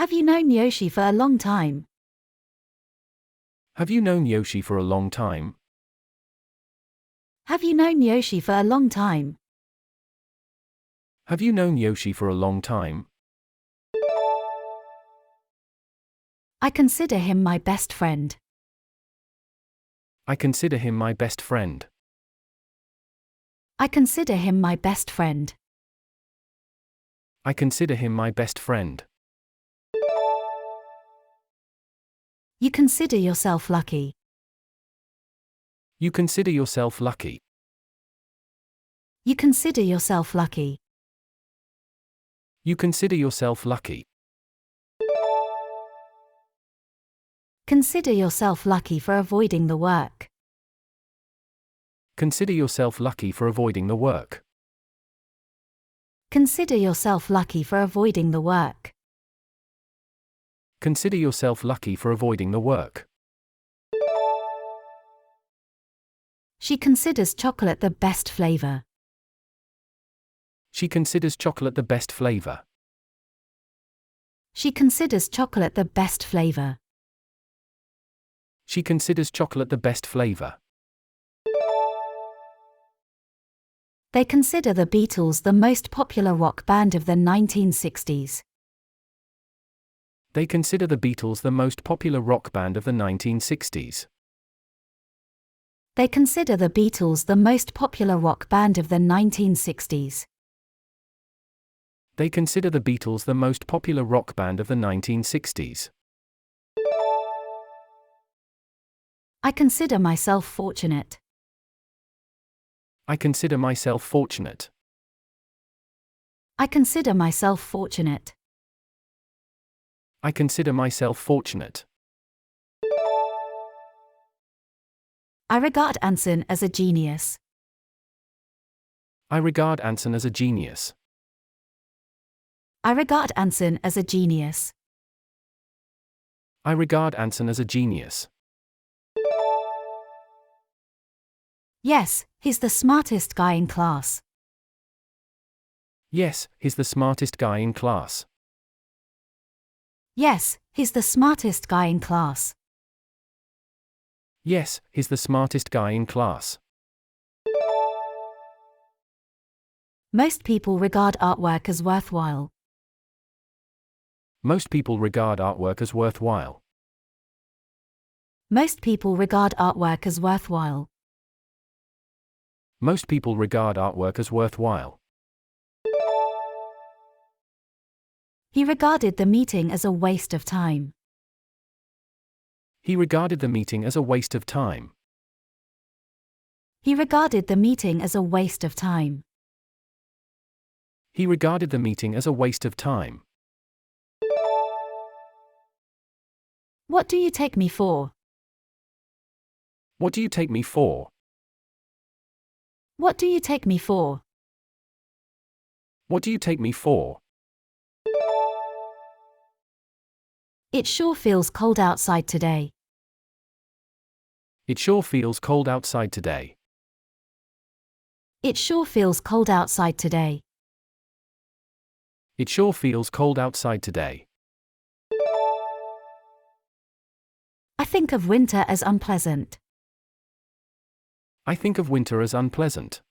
Have you known Yoshi for a long time? Have you known Yoshi for a long time? Have you known Yoshi for a long time? Have you known Yoshi for a long time? I consider him my best friend. I consider him my best friend. I consider him my best friend. I consider him my best friend. You consider yourself lucky. You consider yourself lucky. You consider yourself lucky. You consider yourself lucky. Consider yourself lucky for avoiding the work. Consider yourself lucky for avoiding the work. Consider yourself lucky for avoiding the work. Consider yourself lucky for avoiding the work. She considers chocolate the best flavor. She considers chocolate the best flavor. She considers chocolate the best flavor. She considers chocolate the best flavor. They consider the Beatles the most popular rock band of the 1960s. They consider the Beatles the most popular rock band of the 1960s. They consider the Beatles the most popular rock band of the 1960s. They consider the Beatles the most popular rock band of the 1960s. I consider myself fortunate. I consider myself fortunate. I consider myself fortunate. I consider myself fortunate. I regard Anson as a genius. I regard Anson as a genius. I regard Anson as a genius. I regard Anson as a genius. Yes, he's the smartest guy in class. Yes, he's the smartest guy in class. Yes, he's the smartest guy in class. Yes, he's the smartest guy in class. Most people regard artwork as worthwhile. Most people regard artwork as worthwhile. Most people regard artwork as worthwhile. Most people regard artwork as worthwhile. He regarded the meeting as a waste of time. He regarded the meeting as a waste of time. He regarded the meeting as a waste of time. He regarded the meeting as a waste of time. What do you take me for? What do you take me for? What do you take me for? What do you take me for? It sure feels cold outside today. It sure feels cold outside today. It sure feels cold outside today. It sure feels cold outside today. I think of winter as unpleasant. I think of winter as unpleasant.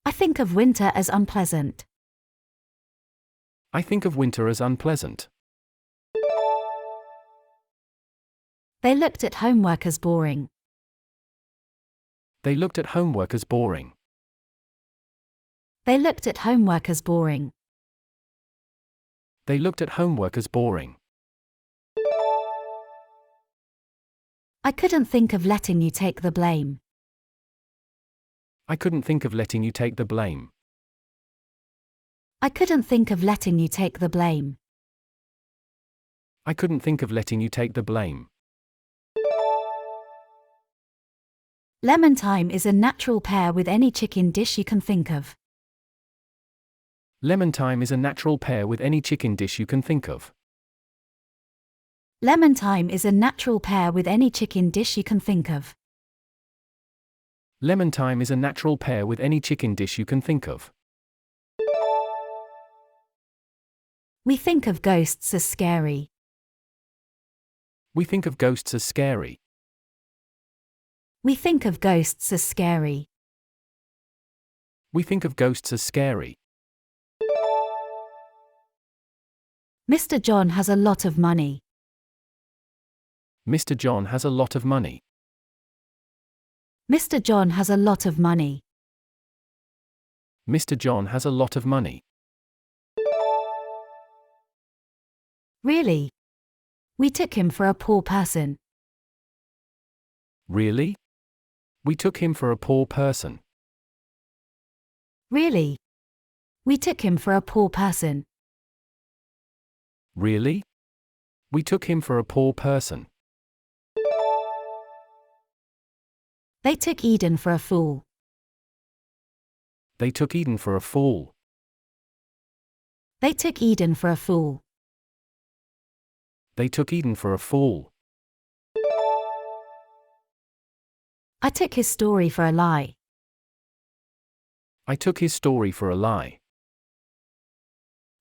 I think of winter as unpleasant. I think of winter as unpleasant. They looked at homework as boring. They looked at homework as boring. They looked at homework as boring. They looked at homework as boring. I couldn't think of letting you take the blame. I couldn't think of letting you take the blame. I couldn't think of letting you take the blame. I couldn't think of letting you take the blame. Lemon thyme is a natural pair with any chicken dish you can think of. Lemon thyme is a natural pair with any chicken dish you can think of. Lemon thyme is a natural pair with any chicken dish you can think of. Lemon thyme is a natural pair with any chicken dish you can think of. We think of ghosts as scary. We think of ghosts as scary. We think of ghosts as scary. We think of ghosts as scary. Mr. John has a lot of money. Mr. John has a lot of money. Mr. John has a lot of money. Mr. John has a lot of money. Really? We took him for a poor person. Really? We took him for a poor person. Really? We took him for a poor person. Really? We took him for a poor person. They took Eden for a fool. They took Eden for a fool. They took Eden for a fool. They took Eden for a fool. I took his story for a lie. I took his story for a lie.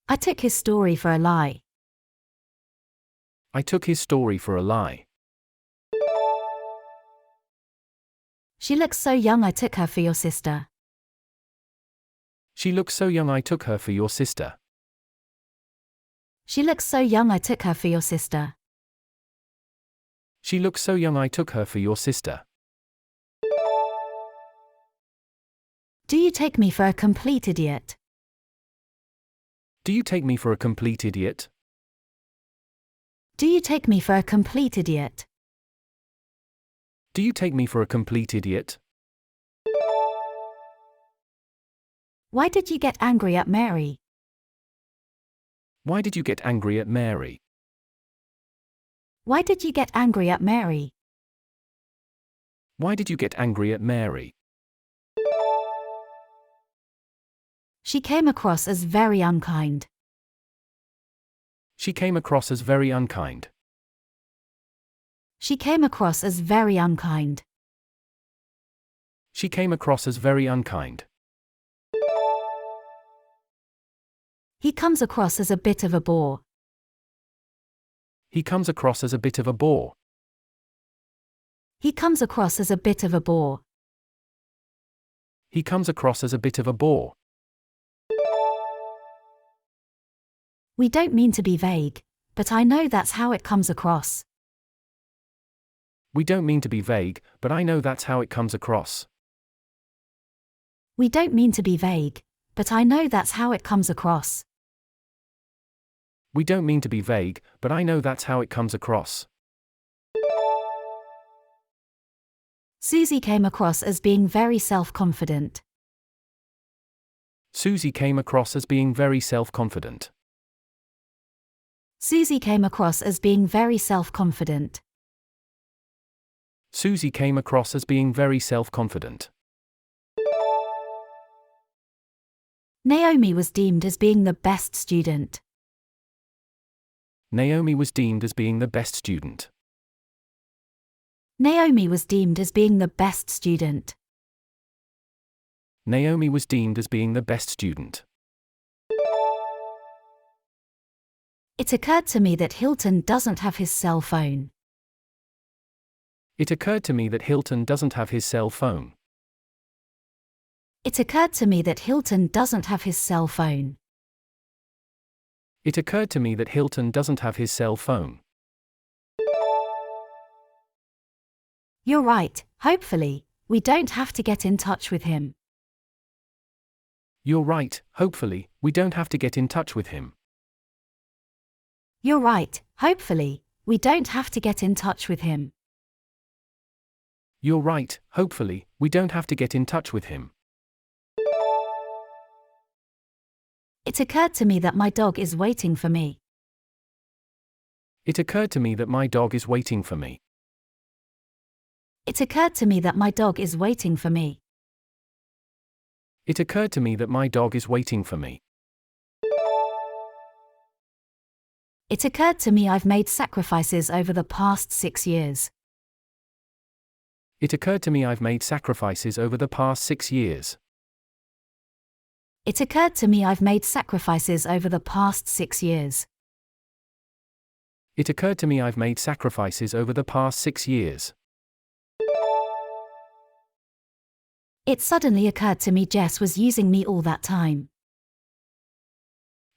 I took his story for a lie. I took his story for a lie. She looks so young, I took her for your sister. She looks so young, I took her for your sister. She looks so young, I took her for your sister. She looks so young, I took her for your sister. Do you take me for a complete idiot? Do you take me for a complete idiot? Do you take me for a complete idiot? Do you take me for a complete idiot? Why did you get angry at Mary? Why did you get angry at Mary? Why did you get angry at Mary? Why did you get angry at Mary? She came across as very unkind. She came across as very unkind. She came across as very unkind. She came across as very unkind. He comes across as a bit of a bore. He comes across as a bit of a bore. He comes across as a bit of a bore. He comes across as a bit of a bore. We don't mean to be vague, but I know that's how it comes across. We don't mean to be vague, but I know that's how it comes across. We don't mean to be vague, but I know that's how it comes across. We don't mean to be vague, but I know that's how it comes across. Susie came across as being very self-confident. Susie came across as being very self-confident. Susie came across as being very self-confident. Susie came across as being very self-confident. Naomi was deemed as being the best student. Naomi was deemed as being the best student. Naomi was deemed as being the best student. Naomi was deemed as being the best student. It occurred to me that Hilton doesn't have his cell phone. It occurred to me that Hilton doesn't have his cell phone. It occurred to me that Hilton doesn't have his cell phone. It occurred to me that Hilton doesn't have his cell phone. You're right, hopefully, we don't have to get in touch with him. You're right, hopefully, we don't have to get in touch with him. You're right, hopefully, we don't have to get in touch with him. You're right, hopefully, we don't have to get in touch with him. It occurred to me that my dog is waiting for me. It occurred to me that my dog is waiting for me. It occurred to me that my dog is waiting for me. It occurred to me that my dog is waiting for me. It occurred to me I've made sacrifices over the past 6 years. It occurred to me I've made sacrifices over the past 6 years. It occurred to me I've made sacrifices over the past 6 years. It occurred to me I've made sacrifices over the past 6 years. It suddenly occurred to me Jess was using me all that time.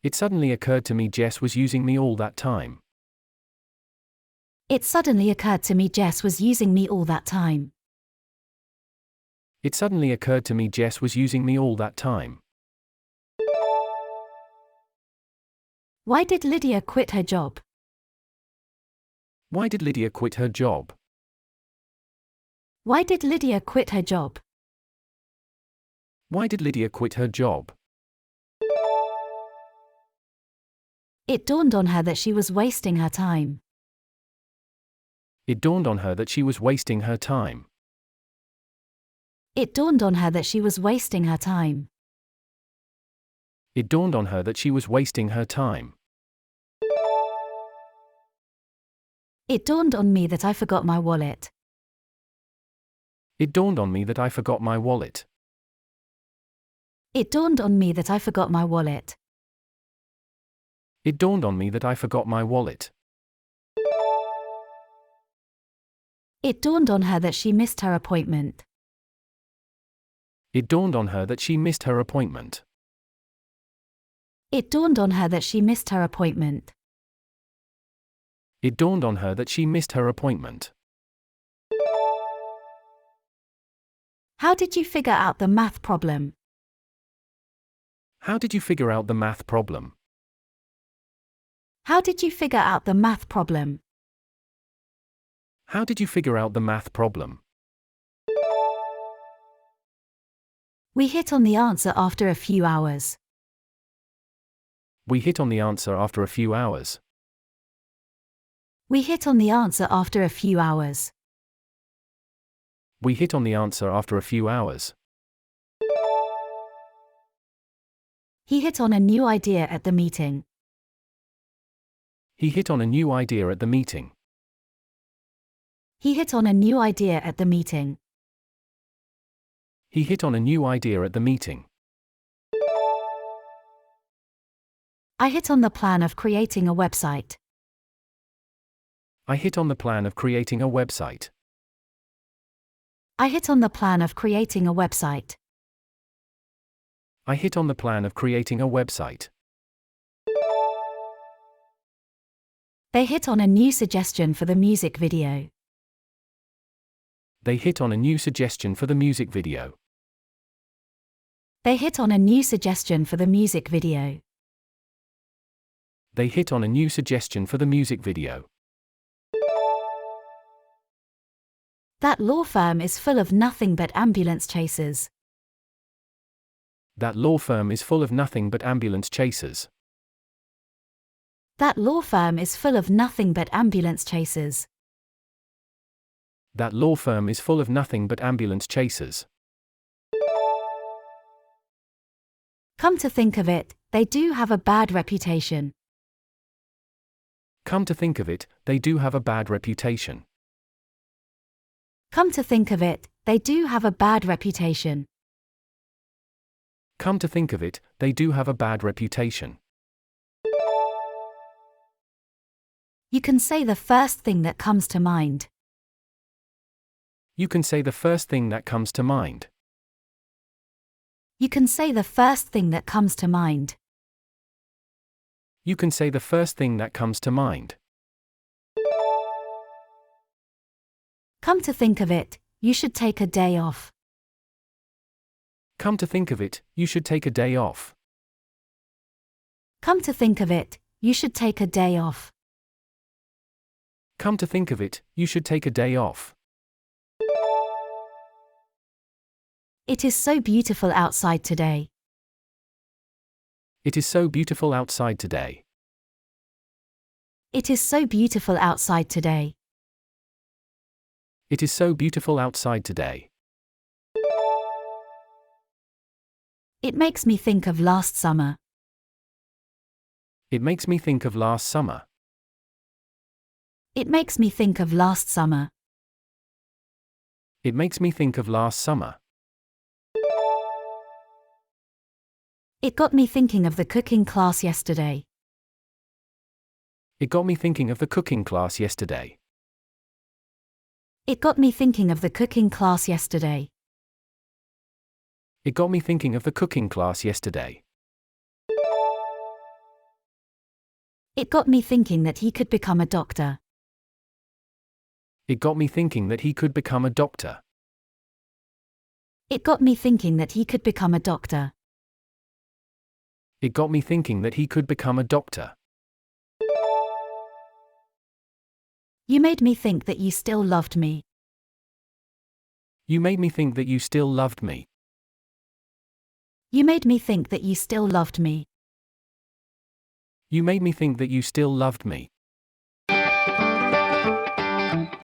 It suddenly occurred to me Jess was using me all that time. It suddenly occurred to me Jess was using me all that time. It suddenly occurred to me Jess was using me all that time. Why did Lydia quit her job? Why did Lydia quit her job? Why did Lydia quit her job? Why did Lydia quit her job? It dawned on her that she was wasting her time. It dawned on her that she was wasting her time. It dawned on her that she was wasting her time. It dawned on her that she was wasting her time. It dawned on me that I forgot my wallet. It dawned on me that I forgot my wallet. It dawned on me that I forgot my wallet. It dawned on me that I forgot my wallet. It dawned on her that she missed her appointment. It dawned on her that she missed her appointment. It dawned on her that she missed her appointment. It dawned on her that she missed her appointment. How did you figure out the math problem? How did you figure out the math problem? How did you figure out the math problem? How did you figure out the math problem? We hit on the answer after a few hours. We hit on the answer after a few hours. We hit on the answer after a few hours. We hit on the answer after a few hours. He hit on a new idea at the meeting. He hit on a new idea at the meeting. He hit on a new idea at the meeting. He hit on a new idea at the meeting. I hit on the plan of creating a website. I hit on the plan of creating a website. I hit on the plan of creating a website. I hit on the plan of creating a website. They hit on a new suggestion for the music video. They hit on a new suggestion for the music video. They hit on a new suggestion for the music video. They hit on a new suggestion for the music video. That law firm is full of nothing but ambulance chasers. That law firm is full of nothing but ambulance chasers. That law firm is full of nothing but ambulance chasers. That law firm is full of nothing but ambulance chasers. Come to think of it, they do have a bad reputation. Come to think of it, they do have a bad reputation. Come to think of it, they do have a bad reputation. Come to think of it, they do have a bad reputation. You can say the first thing that comes to mind. You can say the first thing that comes to mind. You can say the first thing that comes to mind. You can say the first thing that comes to mind. Come to think of it, you should take a day off. Come to think of it, you should take a day off. Come to think of it, you should take a day off. Come to think of it, you should take a day off. It is so beautiful outside today. It is so beautiful outside today. It is so beautiful outside today. It is so beautiful outside today. It makes me think of last summer. It makes me think of last summer. It makes me think of last summer. It makes me think of last summer. It got me thinking of the cooking class yesterday. It got me thinking of the cooking class yesterday. It got me thinking of the cooking class yesterday. It got me thinking of the cooking class yesterday. It got me thinking that he could become a doctor. It got me thinking that he could become a doctor. It got me thinking that he could become a doctor. It got me thinking that he could become a doctor. You made me think that you still loved me. You made me think that you still loved me. You made me think that you still loved me. You made me think that you still loved me.